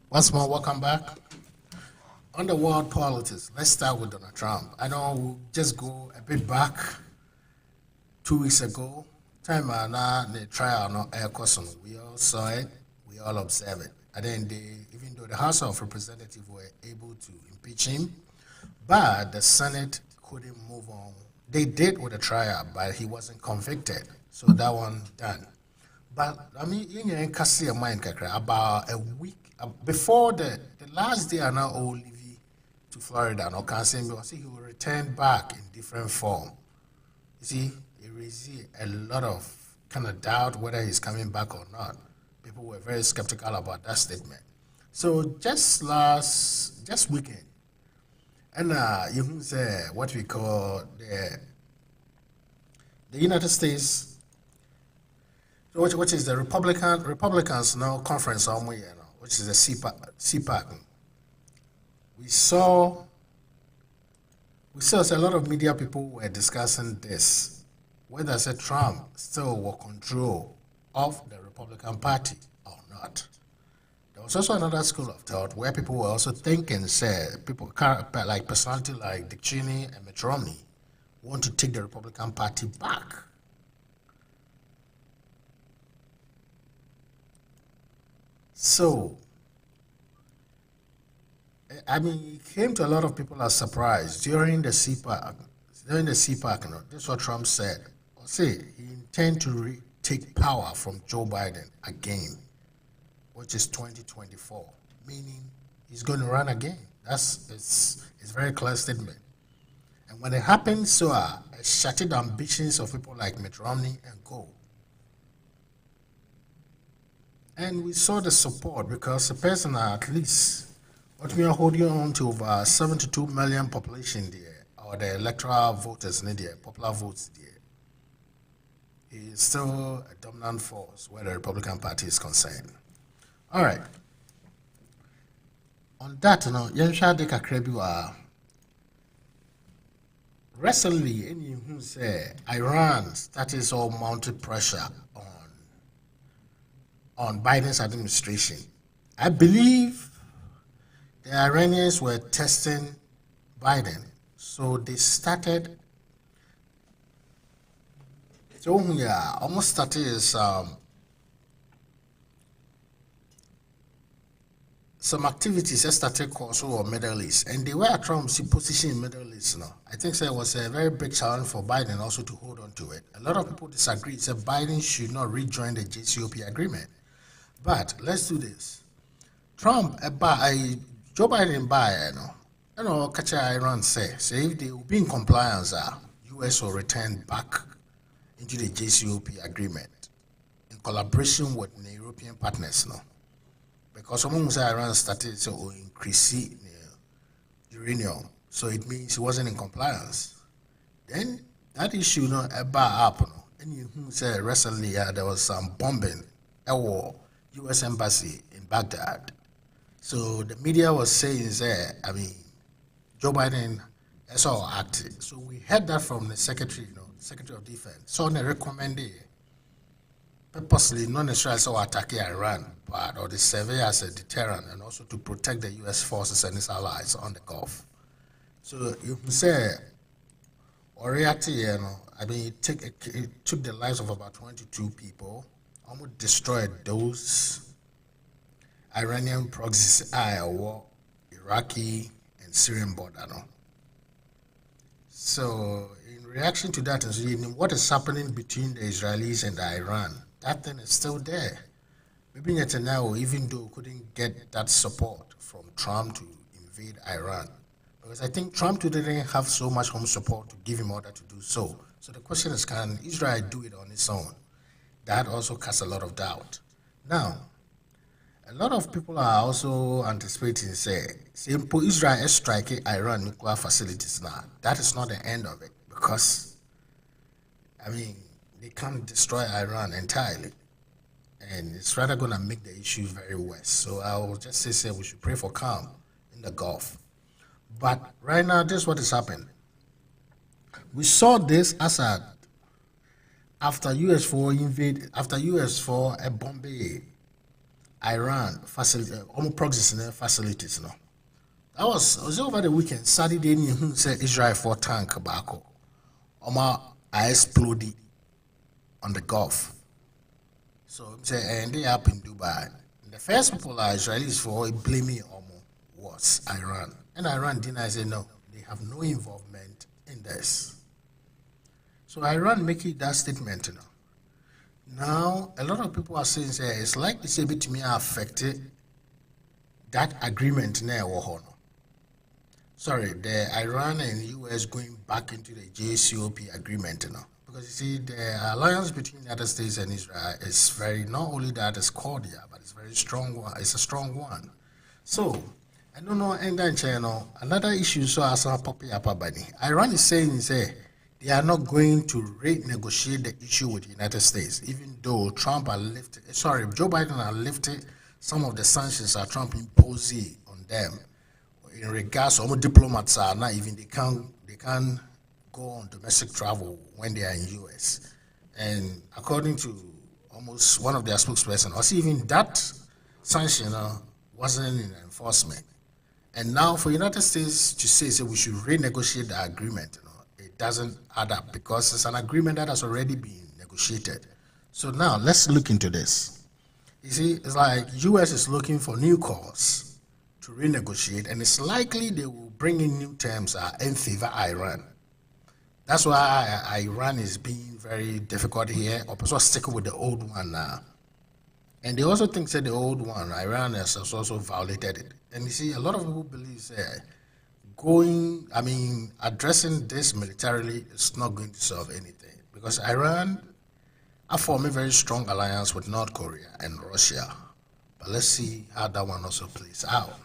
Once more, welcome back. On the world politics, let's start with Donald Trump. I know we'll just go a bit back 2 weeks ago. Time now the trial no air question. We all saw it, we all observed it. And then even though the House of Representatives were able to impeach him, but the Senate couldn't move on. They did with the trial, but he wasn't convicted. So that one done. But I mean, you can see a mind kakra about a week before the last day, I now owe Levy to Florida. No, can say he will return back in different form. You see, it raised a lot of kind of doubt whether he's coming back or not. People were very skeptical about that statement. So just weekend, and you can say what we call the United States, which is the Republicans now conference on which is the CPAC. We saw a lot of media people were discussing this, whether Trump still will control of the Republican Party or not. There was also another school of thought where people were also thinking, people like personality like Dick Cheney and Mitt Romney want to take the Republican Party back. So, I mean, it came to a lot of people as surprise during the CPAC. During the CPAC, this is what Trump said. Say he intends to take power from Joe Biden again, which is 2024, meaning he's going to run again. It's a very clear statement. And when it happens, so it shattered ambitions of people like Mitt Romney and co. And we saw the support because the person at least what we are holding on to over 72 million population there, or the electoral voters in there, popular votes there, is still a dominant force where the Republican Party is concerned. All right. On that, Yensha de Kakrebi recently, any who say Iran started all mounted pressure on Biden's administration. I believe the Iranians were testing Biden, so they started. So yeah, almost started some activities that started also on Middle East, and they were Trump's position in Middle East now. I think it was a very big challenge for Biden also to hold on to it. A lot of people disagree. Said Biden should not rejoin the JCPOA agreement. But let's do this. Trump, Joe Biden, catch Iran say if they will be in compliance, U.S. will return back into the JCPOA agreement in collaboration with the European partners now. Because someone say Iran started to increase uranium, so it means he wasn't in compliance. Then that issue up, and you say recently there was some bombing at war. U.S. Embassy in Baghdad. So the media was saying Joe Biden has all acted. So we heard that from the Secretary of Defense. So they recommended purposely not necessarily so attacking Iran, but or the survey as a deterrent and also to protect the U.S. forces and its allies on the Gulf. So you can say, it took the lives of about 22 people. Almost destroyed those Iranian proxies war, Iraqi and Syrian border. So in reaction to that, what is happening between the Israelis and the Iran, that thing is still there. Maybe Netanyahu, even though couldn't get that support from Trump to invade Iran, because I think Trump didn't have so much home support to give him order to do so. So the question is, can Israel do it on its own? That also casts a lot of doubt. Now, a lot of people are also anticipating, Israel is striking Iran nuclear facilities now. That is not the end of it because, they can't destroy Iran entirely. And it's rather going to make the issue very worse. So I will just say we should pray for calm in the Gulf. But right now, this is what has happened. We saw this as after US 4 a Bombay Iran facility, almost proxy facilities, no. That was over the weekend. Saturday, you said Israel for tank tobacco. I exploded on the Gulf. So say, and they up in Dubai. The first people are Israelis for blaming was Iran, and Iran denies say no, they have no involvement in this. So Iran making that statement, Now a lot of people are saying say it's like it's a bit me affected that agreement now. Sorry, the Iran and US going back into the JCPOA agreement, because you see the alliance between the United States and Israel is very, not only that it's cordial, but it's very strong one. It's a strong one. So I don't know, and then channel another issue. So as a poppy up, Iran is saying say they are not going to renegotiate the issue with the United States, even though Trump had lifted. Sorry, Joe Biden had lifted some of the sanctions that Trump imposed on them. In regards, some diplomats are not even they can't go on domestic travel when they are in US. And according to almost one of their spokespersons, or see even that sanction wasn't in enforcement. And now for United States to say we should renegotiate the agreement, it doesn't add up because it's an agreement that has already been negotiated. So now let's look into this. You see, it's like US is looking for new cause to renegotiate, and it's likely they will bring in new terms in favor of Iran. That's why Iran is being very difficult here, or also sticking with the old one now. And they also think that the old one, Iran has also violated it. And you see, a lot of people believe addressing this militarily is not going to solve anything, because Iran are forming a very strong alliance with North Korea and Russia. But let's see how that one also plays out.